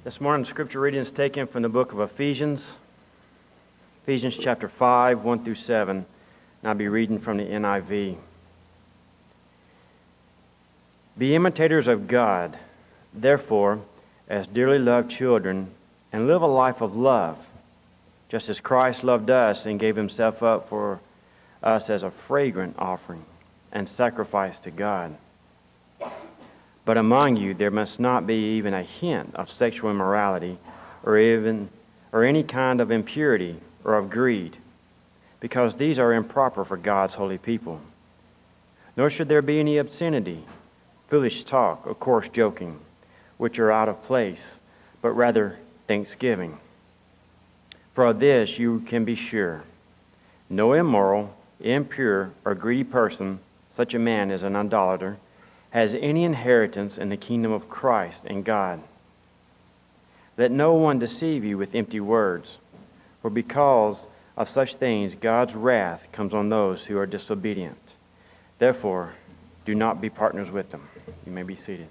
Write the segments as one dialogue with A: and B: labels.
A: This morning's scripture reading is taken from the book of Ephesians chapter 5, 1 through 7, and I'll be reading from the NIV. Be imitators of God, therefore, as dearly loved children, and live a life of love, just as Christ loved us and gave himself up for us as a fragrant offering and sacrifice to God. But among you there must not be even a hint of sexual immorality or any kind of impurity or of greed, because these are improper for God's holy people. Nor should there be any obscenity, foolish talk, or coarse joking, which are out of place, but rather thanksgiving. For of this you can be sure: no immoral, impure, or greedy person, such a man as an idolater, has any inheritance in the kingdom of Christ and God. Let no one deceive you with empty words, for because of such things God's wrath comes on those who are disobedient. Therefore, do not be partners with them. You may be seated.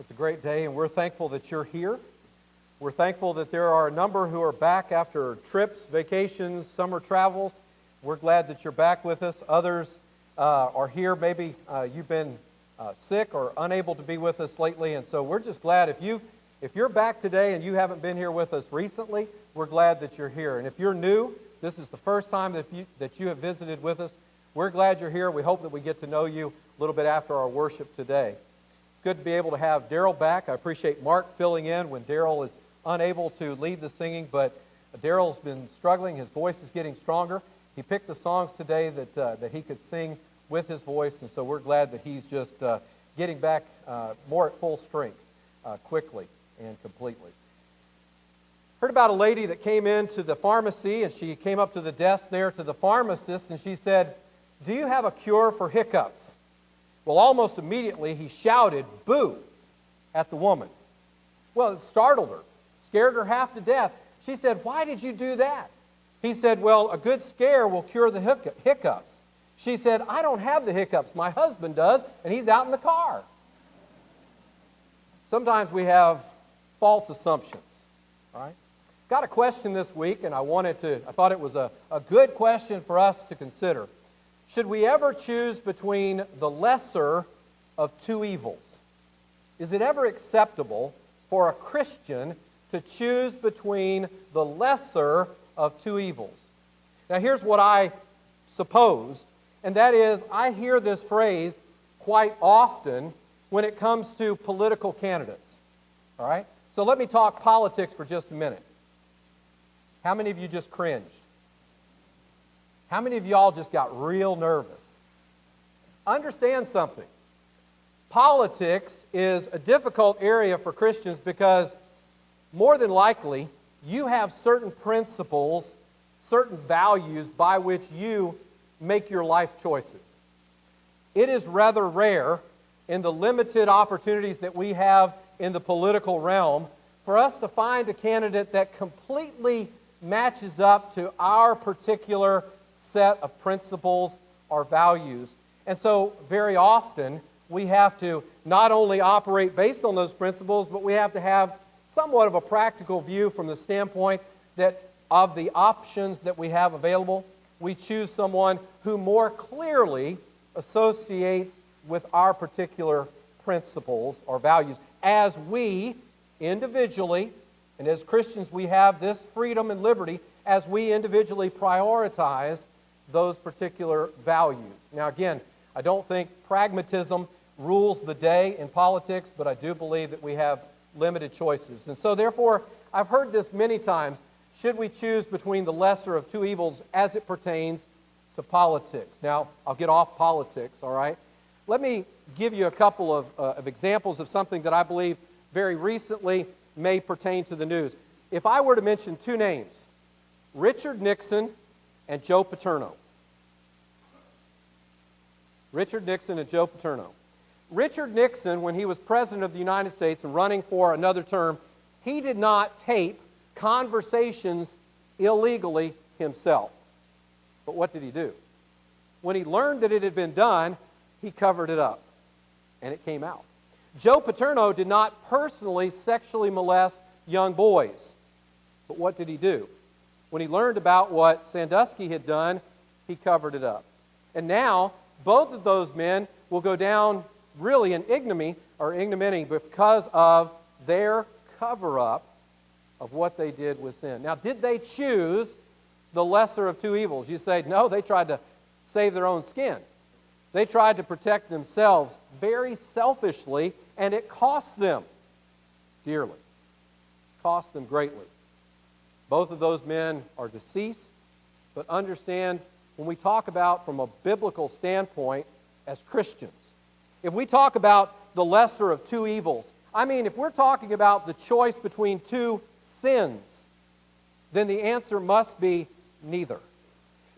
B: It's a great day, and we're thankful that you're here. We're thankful that there are a number who are back after trips, vacations, summer travels. We're glad that you're back with us. Others are here. Maybe you've been sick or unable to be with us lately, and so we're just glad. If you're back today and you haven't been here with us recently, we're glad that you're here. And if you're new, this is the first time that you have visited with us, we're glad you're here. We hope that we get to know you a little bit after our worship today. Good to be able to have Daryl back. I appreciate Mark filling in when Daryl is unable to lead the singing, but Daryl's been struggling. His voice is getting stronger. He picked the songs today that he could sing with his voice, and so we're glad that he's just getting back more at full strength quickly and completely. Heard about a lady that came into the pharmacy, and she came up to the desk there to the pharmacist, and she said, "Do you have a cure for hiccups?" Well, almost immediately he shouted, "Boo," at the woman. Well, it startled her, scared her half to death. She said, "Why did you do that?" He said, "Well, a good scare will cure the hiccups." She said, "I don't have the hiccups. My husband does, and he's out in the car." Sometimes we have false assumptions, right? Got a question this week, and I thought it was a good question for us to consider. Should we ever choose between the lesser of two evils? Is it ever acceptable for a Christian to choose between the lesser of two evils? Now, here's what I suppose, and that is I hear this phrase quite often when it comes to political candidates. All right? So let me talk politics for just a minute. How many of you just cringed? How many of y'all just got real nervous? Understand something. Politics is a difficult area for Christians because more than likely you have certain principles, certain values by which you make your life choices. It is rather rare in the limited opportunities that we have in the political realm for us to find a candidate that completely matches up to our particular set of principles or values. And so very often we have to not only operate based on those principles, but we have to have somewhat of a practical view from the standpoint that of the options that we have available, we choose someone who more clearly associates with our particular principles or values. As we individually, and as Christians we have this freedom and liberty, as we individually prioritize those particular values. Now again, I don't think pragmatism rules the day in politics, but I do believe that we have limited choices. And so therefore, I've heard this many times, should we choose between the lesser of two evils as it pertains to politics? Now, I'll get off politics, all right? Let me give you a couple of examples of something that I believe very recently may pertain to the news. If I were to mention two names, Richard Nixon and Joe Paterno. Richard Nixon and Joe Paterno. Richard Nixon, when he was President of the United States and running for another term, he did not tape conversations illegally himself. But what did he do? When he learned that it had been done, he covered it up, and it came out. Joe Paterno did not personally sexually molest young boys. But what did he do? When he learned about what Sandusky had done, he covered it up. And now, both of those men will go down really in ignominy because of their cover-up of what they did with sin. Now, did they choose the lesser of two evils? You say, no, they tried to save their own skin. They tried to protect themselves very selfishly, and it cost them dearly. It cost them greatly. Both of those men are deceased, but understand, when we talk about from a biblical standpoint as Christians, if we talk about the lesser of two evils, I mean, if we're talking about the choice between two sins, then the answer must be neither.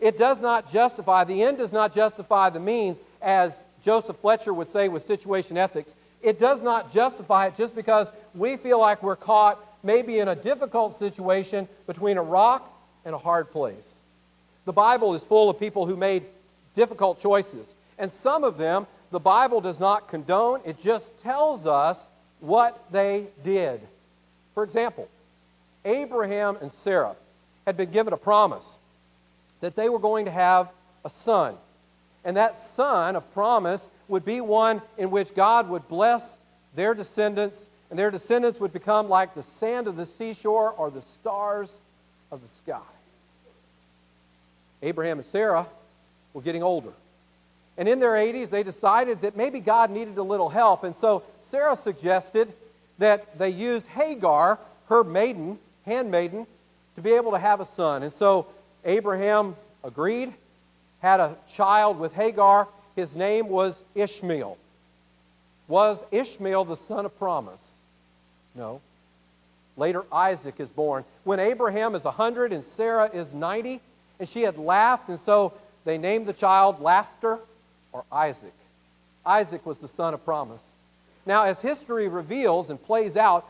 B: It does not justify, the end does not justify the means, as Joseph Fletcher would say with situation ethics. It does not justify it just because we feel like we're caught maybe in a difficult situation between a rock and a hard place. The Bible is full of people who made difficult choices. And some of them, the Bible does not condone. It just tells us what they did. For example, Abraham and Sarah had been given a promise that they were going to have a son. And that son of promise would be one in which God would bless their descendants, and their descendants would become like the sand of the seashore or the stars of the sky. Abraham and Sarah were getting older. And in their 80s, they decided that maybe God needed a little help. And so Sarah suggested that they use Hagar, her handmaiden, to be able to have a son. And so Abraham agreed, had a child with Hagar. His name was Ishmael. Was Ishmael the son of promise? No. Later, Isaac is born. When Abraham is 100 and Sarah is 90, and she had laughed, and so they named the child Laughter, or Isaac. Isaac was the son of promise. Now, as history reveals and plays out,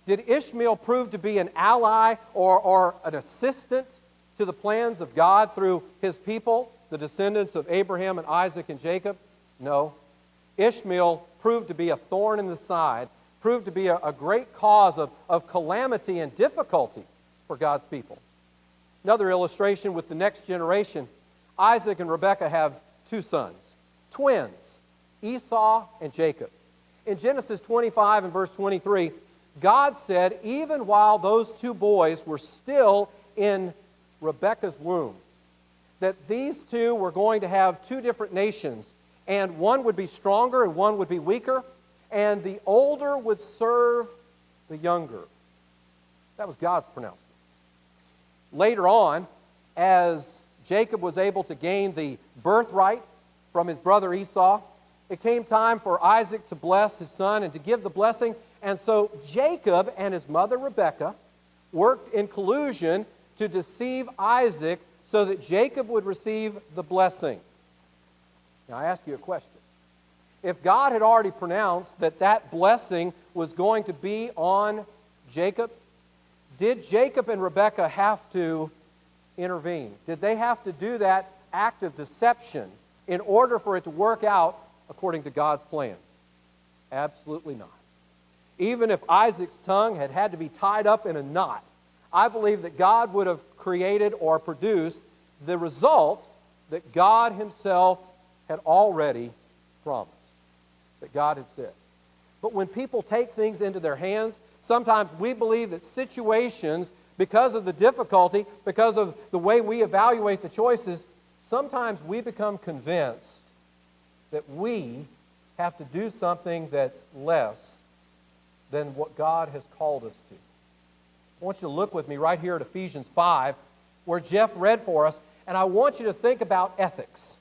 B: did Ishmael prove to be an ally or an assistant to the plans of God through his people, the descendants of Abraham and Isaac and Jacob? No. Ishmael proved to be a thorn in the side, proved to be a great cause of calamity and difficulty for God's people. Another illustration with the next generation, Isaac and Rebekah have two sons, twins, Esau and Jacob. In Genesis 25 and verse 23, God said, even while those two boys were still in Rebekah's womb, that these two were going to have two different nations, and one would be stronger and one would be weaker, and the older would serve the younger. That was God's pronouncement. Later on, as Jacob was able to gain the birthright from his brother Esau, it came time for Isaac to bless his son and to give the blessing. And so Jacob and his mother Rebekah worked in collusion to deceive Isaac so that Jacob would receive the blessing. Now I ask you a question. If God had already pronounced that that blessing was going to be on Jacob, did Jacob and Rebekah have to intervene? Did they have to do that act of deception in order for it to work out according to God's plans? Absolutely not. Even if Isaac's tongue had had to be tied up in a knot, I believe that God would have created or produced the result that God himself had already promised, that God had said. But when people take things into their hands, sometimes we believe that situations, because of the difficulty, because of the way we evaluate the choices, sometimes we become convinced that we have to do something that's less than what God has called us to. I want you to look with me right here at Ephesians 5, where Jeff read for us, and I want you to think about ethics.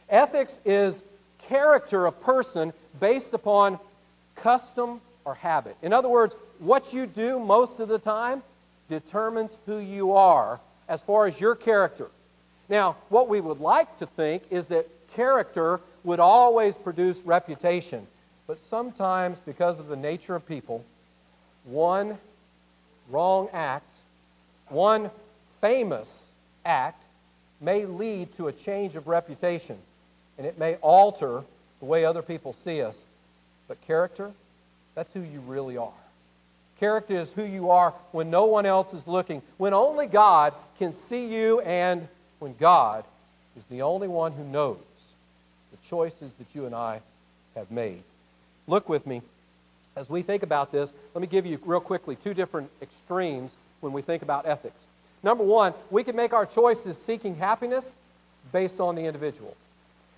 B: Ethics is character of person based upon custom or habit. In other words, what you do most of the time determines who you are as far as your character. Now, what we would like to think is that character would always produce reputation. But sometimes, because of the nature of people, one wrong act, one famous act, may lead to a change of reputation, and it may alter the way other people see us. But character, that's who you really are. Character is who you are when no one else is looking, when only God can see you, and when God is the only one who knows the choices that you and I have made. Look with me. As we think about this, let me give you real quickly two different extremes when we think about ethics. Number one, we can make our choices seeking happiness based on the individual.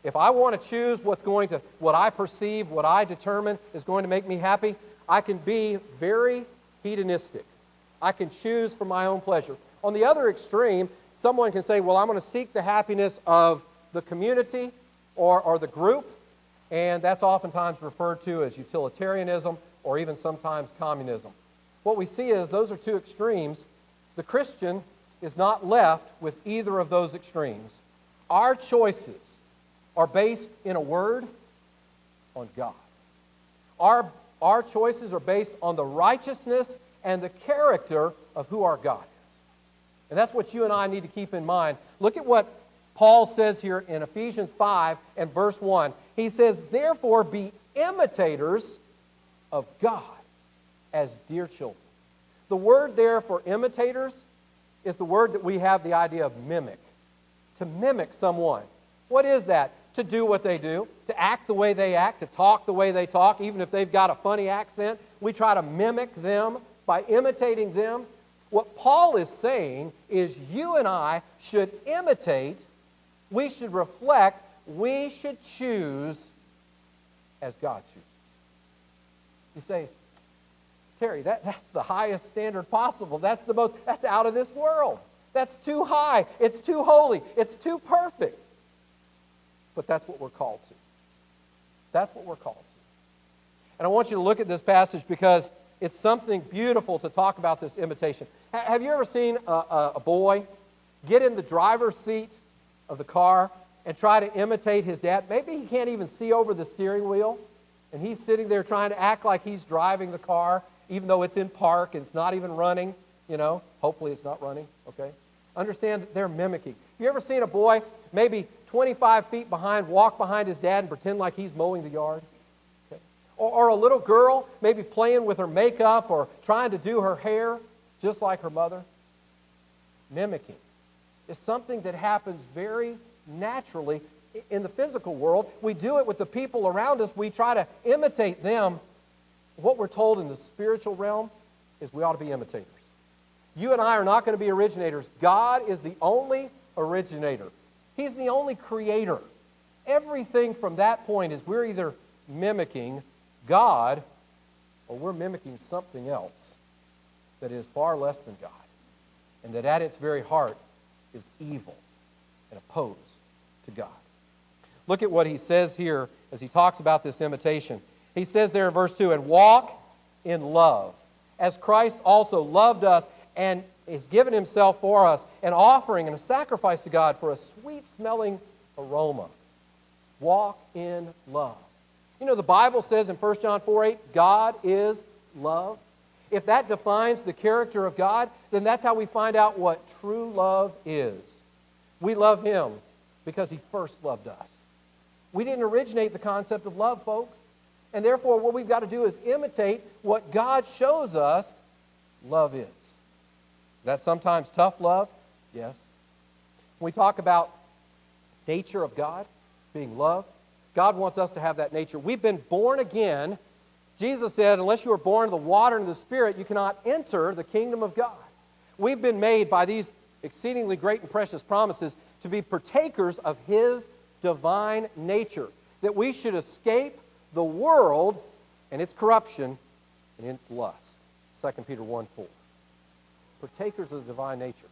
B: If I want to choose what I perceive, what I determine is going to make me happy, I can be very hedonistic. I can choose for my own pleasure. On the other extreme, someone can say, well, I'm going to seek the happiness of the community or the group, and that's oftentimes referred to as utilitarianism or even sometimes communism. What we see is those are two extremes. The Christian is not left with either of those extremes. Our choices are based in a word on God. Our choices are based on the righteousness and the character of who our God is. And that's what you and I need to keep in mind. Look at what Paul says here in Ephesians 5 and verse 1. He says, therefore be imitators of God as dear children. The word there for imitators is the word that we have the idea of mimic. To mimic someone. What is that? To do what they do, to act the way they act, to talk the way they talk, even if they've got a funny accent. We try to mimic them by imitating them. What Paul is saying is you and I should imitate, we should reflect, we should choose as God chooses. You say, Terry, that's the highest standard possible. That's out of this world. That's too high. It's too holy. It's too perfect. But that's what we're called to. That's what we're called to. And I want you to look at this passage because it's something beautiful to talk about this imitation. Have you ever seen a boy get in the driver's seat of the car and try to imitate his dad? Maybe he can't even see over the steering wheel, and he's sitting there trying to act like he's driving the car, even though it's in park and it's not even running. Hopefully it's not running, okay? Understand that they're mimicking. You ever seen a boy maybe 25 feet behind walk behind his dad and pretend like he's mowing the yard? Okay. Or a little girl maybe playing with her makeup or trying to do her hair just like her mother? Mimicking is something that happens very naturally in the physical world. We do it with the people around us. We try to imitate them. What we're told in the spiritual realm is we ought to be imitators. You and I are not going to be originators. God is the only originator. He's the only creator. Everything from that point is we're either mimicking God or we're mimicking something else that is far less than God and that at its very heart is evil and opposed to God. Look at what he says here as he talks about this imitation. He says there in verse 2, and walk in love, as Christ also loved us and has given himself for us, an offering and a sacrifice to God for a sweet-smelling aroma. Walk in love. The Bible says in 1 John 4:8, God is love. If that defines the character of God, then that's how we find out what true love is. We love him because he first loved us. We didn't originate the concept of love, folks. And therefore, what we've got to do is imitate what God shows us love is. Is that sometimes tough love? Yes. When we talk about nature of God, being love, God wants us to have that nature. We've been born again. Jesus said, unless you are born of the water and the Spirit, you cannot enter the kingdom of God. We've been made by these exceedingly great and precious promises to be partakers of his divine nature, that we should escape the world and its corruption and its lust. 2 Peter 1:4. Partakers of the divine nature.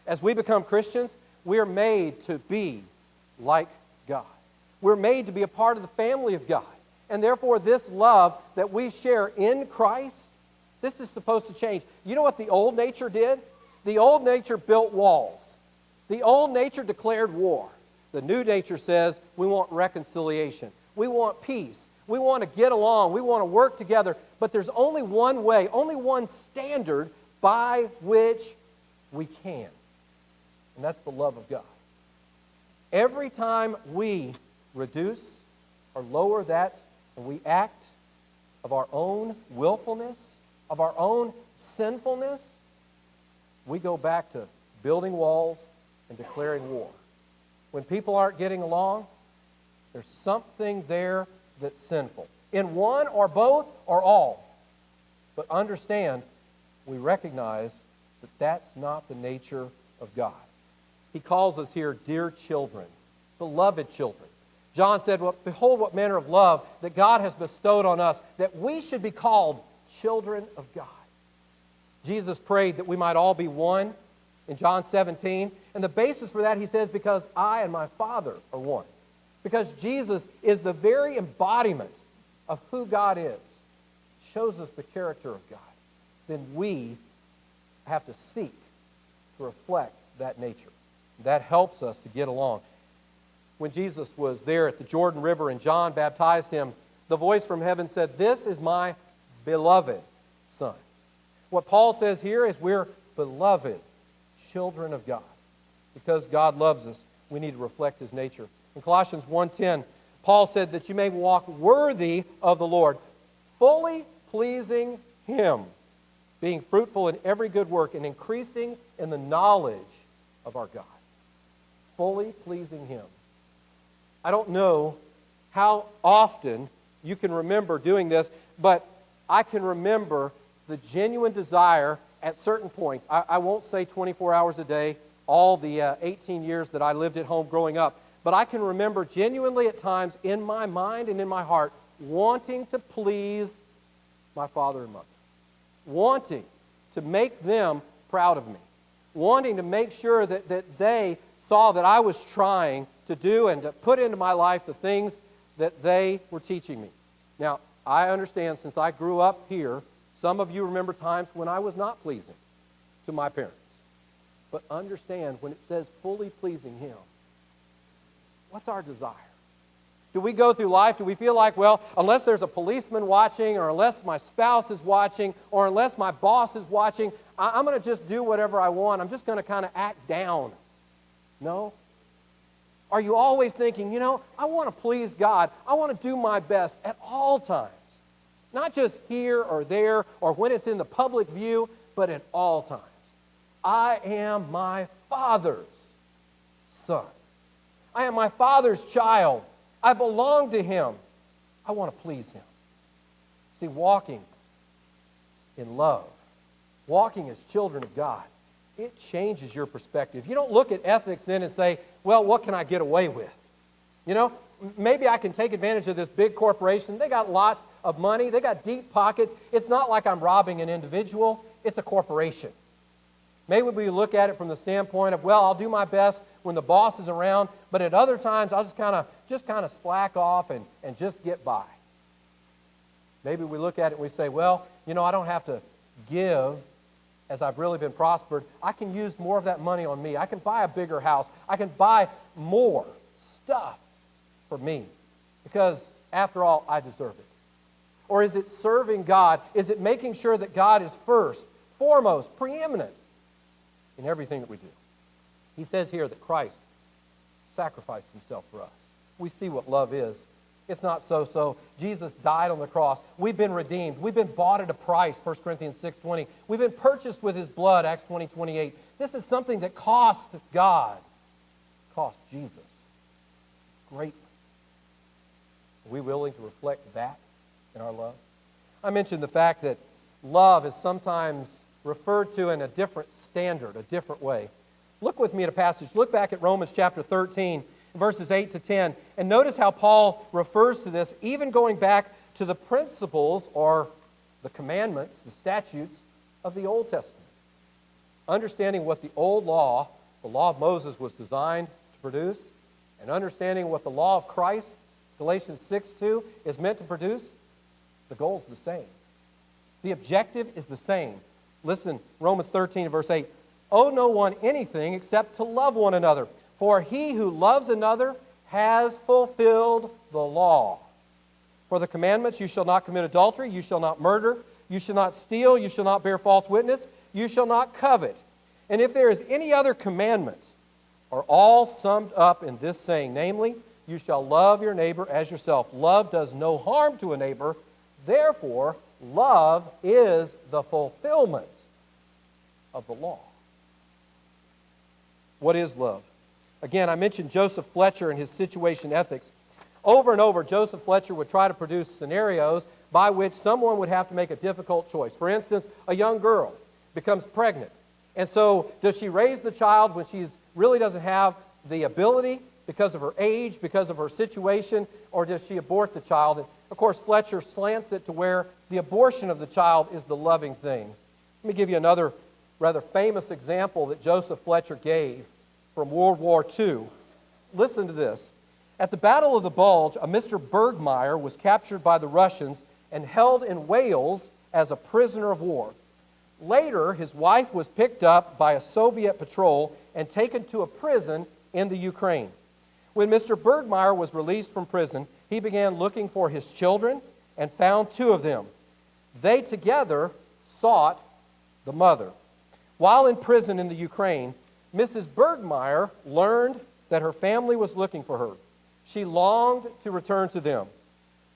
B: As we become Christians, we are made to be like God. We're made to be a part of the family of God. And therefore, this love that we share in Christ, this is supposed to change. You know what the old nature did? The old nature built walls. The old nature declared war. The new nature says we want reconciliation. We want peace. We want to get along. We want to work together. But there's only one way, only one standard by which we can. And that's the love of God. Every time we reduce or lower that, and we act of our own willfulness, of our own sinfulness, we go back to building walls and declaring war. When people aren't getting along, there's something there that's sinful. In one or both or all. But understand, we recognize that that's not the nature of God. He calls us here dear children, beloved children. John said, well, behold what manner of love that God has bestowed on us, that we should be called children of God. Jesus prayed that we might all be one in John 17. And the basis for that, he says, because I and my Father are one. Because Jesus is the very embodiment of who God is. Shows us the character of God. Then we have to seek to reflect that nature. That helps us to get along. When Jesus was there at the Jordan River and John baptized him, the voice from heaven said, "This is my beloved Son." What Paul says here is we're beloved children of God. Because God loves us, we need to reflect His nature. In Colossians 1:10, Paul said that you may walk worthy of the Lord, fully pleasing Him, being fruitful in every good work and increasing in the knowledge of our God. Fully pleasing Him. I don't know how often you can remember doing this, but I can remember the genuine desire at certain points. I won't say 24 hours a day, all the 18 years that I lived at home growing up, but I can remember genuinely at times in my mind and in my heart wanting to please my father and mother, wanting to make them proud of me, wanting to make sure that they saw that I was trying to do and to put into my life the things that they were teaching me. Now, I understand since I grew up here, some of you remember times when I was not pleasing to my parents. But understand, when it says fully pleasing Him, what's our desire? Do we go through life, do we feel like, well, unless there's a policeman watching, or unless my spouse is watching, or unless my boss is watching, I'm going to just do whatever I want. I'm just going to kind of act down. No. Are you always thinking, I want to please God. I want to do my best at all times. Not just here or there or when it's in the public view, but at all times. I am my Father's son. I am my Father's child. I belong to Him. I want to please Him. See, walking in love, walking as children of God, it changes your perspective. You don't look at ethics then and say, well, what can I get away with? Maybe I can take advantage of this big corporation. They got lots of money. They got deep pockets. It's not like I'm robbing an individual. It's a corporation. Maybe we look at it from the standpoint of, well, I'll do my best when the boss is around, but at other times I'll just kind of slack off and just get by. Maybe we look at it and we say, well, I don't have to give as I've really been prospered. I can use more of that money on me. I can buy a bigger house. I can buy more stuff for me because, after all, I deserve it. Or is it serving God? Is it making sure that God is first, foremost, preeminent in everything that we do? He says here that Christ sacrificed Himself for us. We see what love is. It's not so. Jesus died on the cross. We've been redeemed. We've been bought at a price, 1 Corinthians 6:20. We've been purchased with His blood, Acts 20:28. This is something that cost God, cost Jesus greatly. Are we willing to reflect that in our love? I mentioned the fact that love is sometimes referred to in a different standard, a different way. Look with me at a passage. Look back at Romans chapter 13, verses 8 to 10, and notice how Paul refers to this, even going back to the principles or the commandments, the statutes of the Old Testament. Understanding what the old law, the law of Moses, was designed to produce, and understanding what the law of Christ, Galatians 6:2, is meant to produce, the goal is the same. The objective is the same. Listen, Romans 13, verse 8. Owe no one anything except to love one another, for he who loves another has fulfilled the law. For the commandments, you shall not commit adultery, you shall not murder, you shall not steal, you shall not bear false witness, you shall not covet. And if there is any other commandment, are all summed up in this saying, namely, you shall love your neighbor as yourself. Love does no harm to a neighbor, therefore, love is the fulfillment of the law. What is love? Again, I mentioned Joseph Fletcher and his situation ethics. Over and over, Joseph Fletcher would try to produce scenarios by which someone would have to make a difficult choice. For instance, a young girl becomes pregnant. And so does she raise the child when she really doesn't have the ability because of her age, because of her situation, or does she abort the child? And of course, Fletcher slants it to where the abortion of the child is the loving thing. Let me give you another rather famous example that Joseph Fletcher gave from World War II. Listen to this. At the Battle of the Bulge, a Mr. Bergmeyer was captured by the Russians and held in Wales as a prisoner of war. Later, his wife was picked up by a Soviet patrol and taken to a prison in the Ukraine. When Mr. Bergmeyer was released from prison, he began looking for his children and found two of them. They together sought the mother. While in prison in the Ukraine, Mrs. Bergmeyer learned that her family was looking for her. She longed to return to them,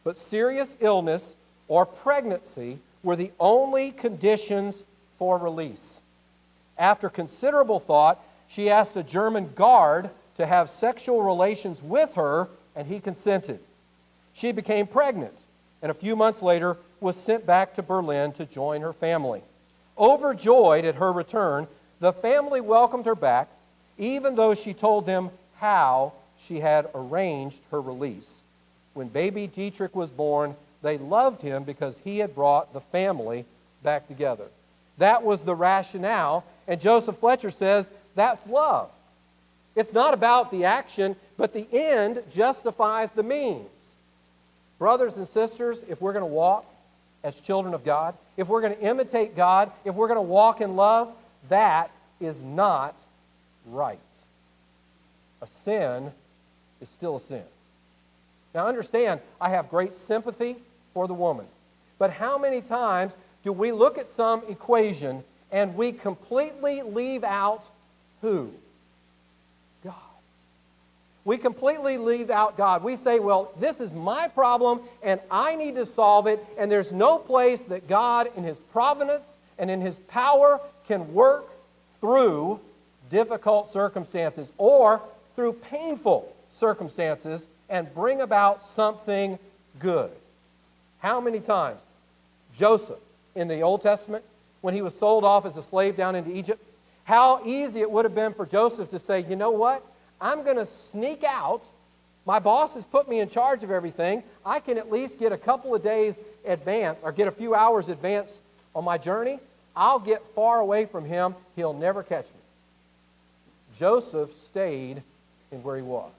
B: but serious illness or pregnancy were the only conditions for release. After considerable thought, she asked a German guard to have sexual relations with her, and he consented. She became pregnant, and a few months later was sent back to Berlin to join her family. Overjoyed at her return, the family welcomed her back, even though she told them how she had arranged her release. When baby Dietrich was born, they loved him because he had brought the family back together. That was the rationale, and Joseph Fletcher says that's love. It's not about the action, but the end justifies the means. Brothers and sisters, if we're going to walk as children of God, if we're going to imitate God, if we're going to walk in love, that is not right. A sin is still a sin. Now understand, I have great sympathy for the woman. But how many times do we look at some equation and we completely leave out who? God. We completely leave out God. We say, well, this is my problem and I need to solve it, and there's no place that God in His providence and in His power can work through difficult circumstances or through painful circumstances and bring about something good. How many times? Joseph in the Old Testament, when he was sold off as a slave down into Egypt, how easy it would have been for Joseph to say, you know what? I'm going to sneak out. My boss has put me in charge of everything. I can at least get a couple of days advance or get a few hours advance on my journey. I'll get far away from him. He'll never catch me. Joseph stayed in where he was.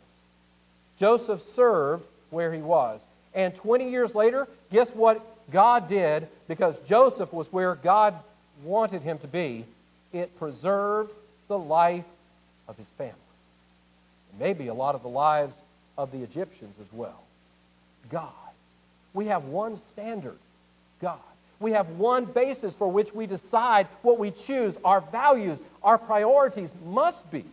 B: Joseph served where he was. And 20 years later, guess what God did? Because Joseph was where God wanted him to be. It preserved the life of his family. And maybe a lot of the lives of the Egyptians as well. God. We have one standard. God. We have one basis for which we decide what we choose. Our values, our priorities must be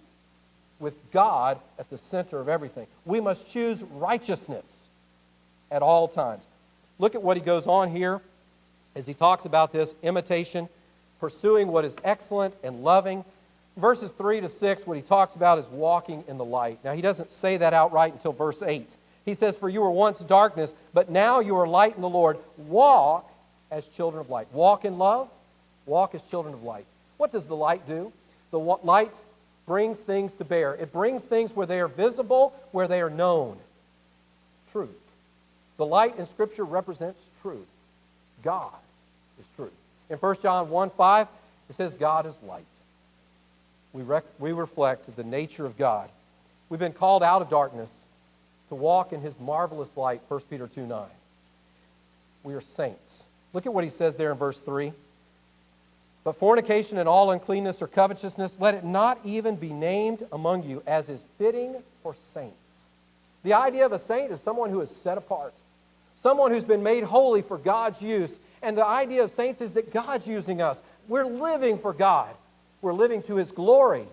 B: with God at the center of everything. We must choose righteousness at all times. Look at what he goes on here as he talks about this imitation, pursuing what is excellent and loving. Verses 3 to 6, what he talks about is walking in the light. Now, he doesn't say that outright until verse 8. He says, for you were once darkness, but now you are light in the Lord. Walk as children of light. Walk in love. Walk as children of light. What does the light do? The light brings things to bear. It brings things where they are visible, where they are known. Truth. The light in Scripture represents truth. God is truth. In 1 John 1:5, it says God is light. We reflect the nature of God. We've been called out of darkness to walk in His marvelous light, 1 Peter 2:9. We are saints. Look at what he says there in verse 3. But fornication and all uncleanness or covetousness, let it not even be named among you, as is fitting for saints. The idea of a saint is someone who is set apart, someone who's been made holy for God's use. And the idea of saints is that God's using us. We're living for God. We're living to His glory.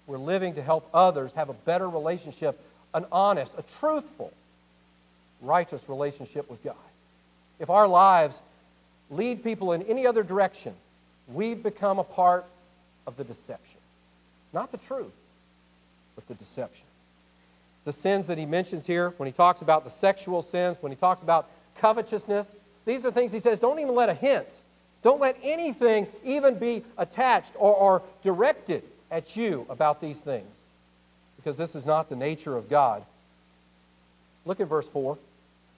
B: We're living to help others have a better relationship, an honest, a truthful, righteous relationship with God. If our lives lead people in any other direction, we've become a part of the deception. Not the truth, but the deception. The sins that he mentions here, when he talks about the sexual sins, when he talks about covetousness, these are things he says, don't even let a hint, don't let anything even be attached or directed at you about these things, because this is not the nature of God. Look at verse 4.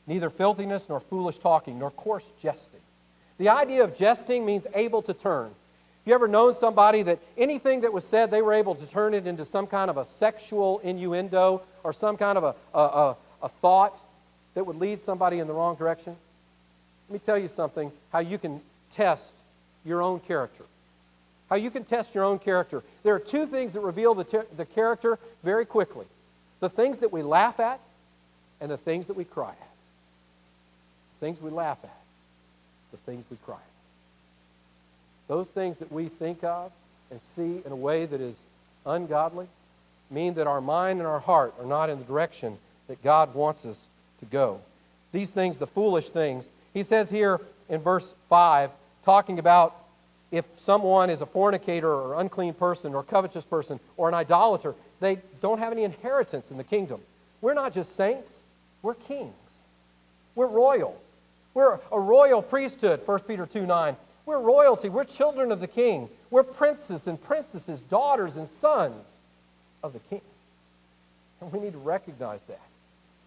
B: Neither filthiness, nor foolish talking, nor coarse jesting. The idea of jesting means able to turn. You ever known somebody that anything that was said, they were able to turn it into some kind of a sexual innuendo or some kind of a thought that would lead somebody in the wrong direction? Let me tell you something, how you can test your own character. How you can test your own character. There are two things that reveal the character very quickly. The things that we laugh at and the things that we cry at. The things we laugh at, the things we cry at. Those things that we think of and see in a way that is ungodly mean that our mind and our heart are not in the direction that God wants us to go. These things, the foolish things, he says here in verse 5, talking about if someone is a fornicator or unclean person or covetous person or an idolater, they don't have any inheritance in the kingdom. We're not just saints, we're kings. We're royal. We're a royal priesthood, 1 Peter 2:9. We're royalty. We're children of the King. We're princes and princesses, daughters and sons of the King. And we need to recognize that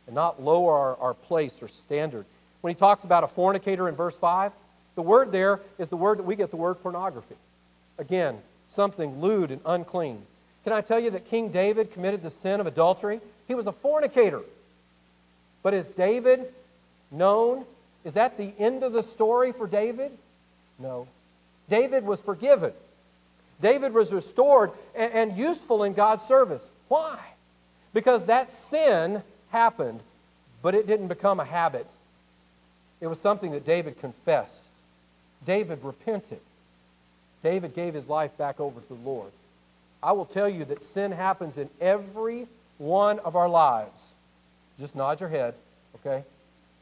B: and not lower our place or standard. When he talks about a fornicator in verse 5, the word there is the word that we get the word pornography. Again, something lewd and unclean. Can I tell you that King David committed the sin of adultery? He was a fornicator. But is David known? Is that the end of the story for David? No. David was forgiven. David was restored and useful in God's service. Why? Because that sin happened, but it didn't become a habit. It was something that David confessed. David repented. David gave his life back over to the Lord. I will tell you that sin happens in every one of our lives. Just nod your head, okay?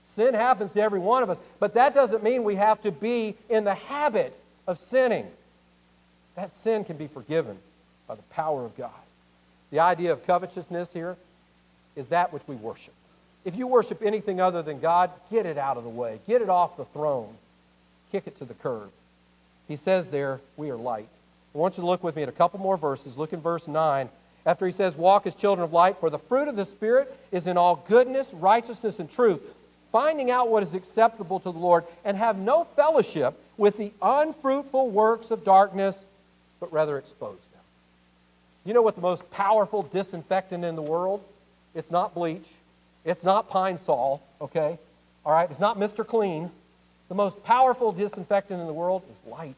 B: Sin happens to every one of us, but that doesn't mean we have to be in the habit of sinning. That sin can be forgiven by the power of God. The idea of covetousness here is that which we worship. If you worship anything other than God, get it out of the way. Get it off the throne. Kick it to the curb. He says there, we are light. I want you to look with me at a couple more verses. Look in verse 9. After he says, walk as children of light, for the fruit of the Spirit is in all goodness, righteousness, and truth, finding out what is acceptable to the Lord, and have no fellowship with the unfruitful works of darkness, but rather expose them. You know what the most powerful disinfectant in the world? It's not bleach. It's not Pine Sol, okay? All right? It's not Mr. Clean. The most powerful disinfectant in the world is light.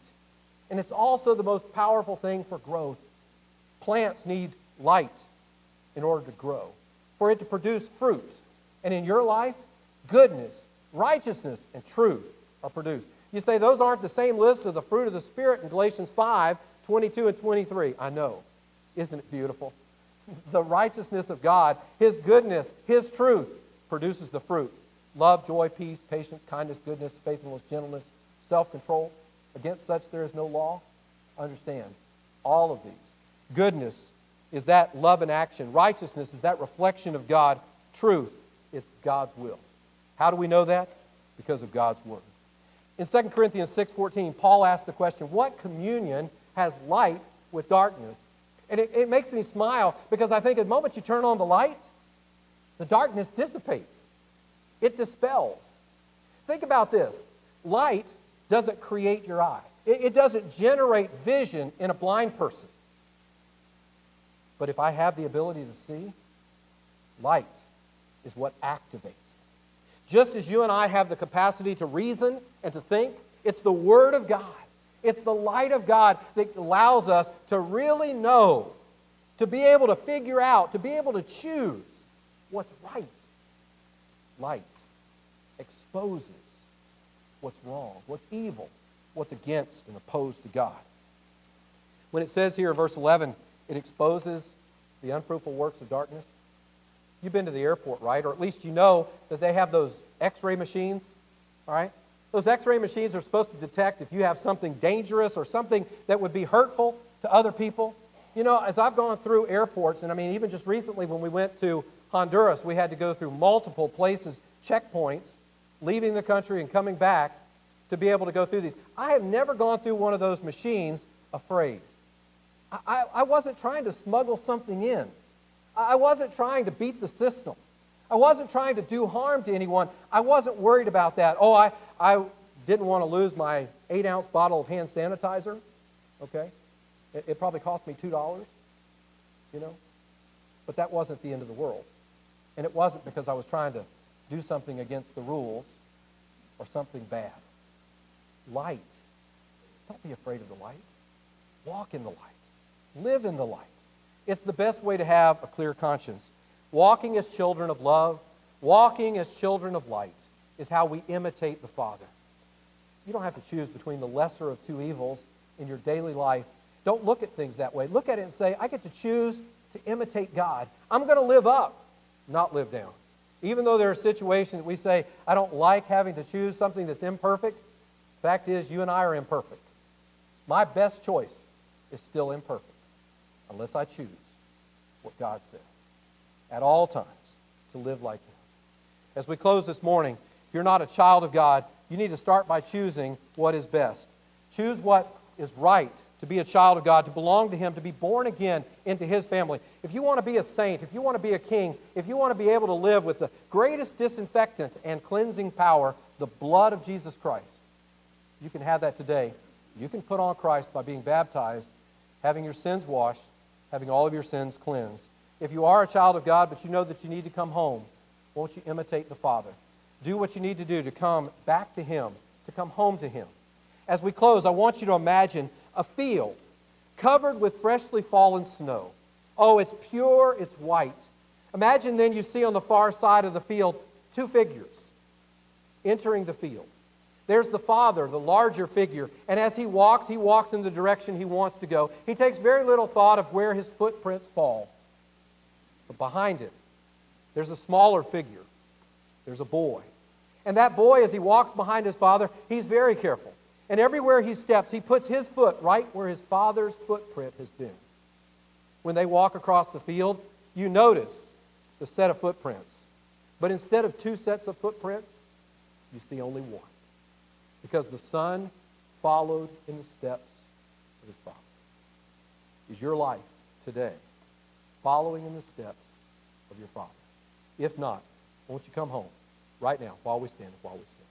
B: And it's also the most powerful thing for growth. Plants need light in order to grow, for it to produce fruit. And in your life, goodness, righteousness, and truth are produced. You say those aren't the same list of the fruit of the Spirit in Galatians 5, 22 and 23. I know. Isn't it beautiful? The righteousness of God, His goodness, His truth produces the fruit. Love, joy, peace, patience, kindness, goodness, faithfulness, gentleness, self-control. Against such there is no law. Understand, all of these. Goodness is that love in action. Righteousness is that reflection of God. Truth, it's God's will. How do we know that? Because of God's Word. In 2 Corinthians 6:14, Paul asked the question, what communion has light with darkness? And it makes me smile because I think the moment you turn on the light, the darkness dissipates. It dispels. Think about this. Light doesn't create your eye. It doesn't generate vision in a blind person. But if I have the ability to see, light is what activates it. Just as you and I have the capacity to reason and to think, it's the Word of God. It's the light of God that allows us to really know, to be able to figure out, to be able to choose what's right. Light. exposes what's wrong, what's evil, what's against and opposed to God. When it says here in verse 11, it exposes the unfruitful works of darkness. You've been to the airport, right? Or at least you know that they have those x-ray machines, all right? Those x-ray machines are supposed to detect if you have something dangerous or something that would be hurtful to other people. You know, as I've gone through airports, and I mean, even just recently when we went to Honduras, we had to go through multiple places, checkpoints, leaving the country and coming back to be able to go through these. I have never gone through one of those machines afraid. I wasn't trying to smuggle something in. I wasn't trying to beat the system. I wasn't trying to do harm to anyone. I wasn't worried about that. Oh, I didn't want to lose my 8-ounce bottle of hand sanitizer. Okay? It probably cost me $2, you know? But that wasn't the end of the world. And it wasn't because I was trying to do something against the rules or something bad. Light. Don't be afraid of the light. Walk in the light. Live in the light. It's the best way to have a clear conscience. Walking as children of love, walking as children of light is how we imitate the Father. You don't have to choose between the lesser of two evils in your daily life. Don't look at things that way. Look at it and say, I get to choose to imitate God. I'm going to live up, not live down. Even though there are situations that we say, I don't like having to choose something that's imperfect, the fact is, you and I are imperfect. My best choice is still imperfect, unless I choose what God says at all times to live like Him. As we close this morning, if you're not a child of God, you need to start by choosing what is best. Choose what is right to be a child of God, to belong to Him, to be born again into His family. If you want to be a saint, if you want to be a king, if you want to be able to live with the greatest disinfectant and cleansing power, the blood of Jesus Christ, you can have that today. You can put on Christ by being baptized, having your sins washed, having all of your sins cleansed. If you are a child of God, but you know that you need to come home, won't you imitate the Father? Do what you need to do to come back to Him, to come home to Him. As we close, I want you to imagine a field covered with freshly fallen snow. Oh, it's pure, it's white. Imagine then you see on the far side of the field two figures entering the field. There's the Father, the larger figure, and as He walks in the direction He wants to go. He takes very little thought of where His footprints fall. But behind Him, there's a smaller figure. There's a boy. And that boy, as he walks behind his father, he's very careful. And everywhere he steps, he puts his foot right where his father's footprint has been. When they walk across the field, you notice the set of footprints. But instead of two sets of footprints, you see only one. Because the Son followed in the steps of His Father. Is your life today following in the steps of your Father? If not, won't you come home right now while we stand and while we sing?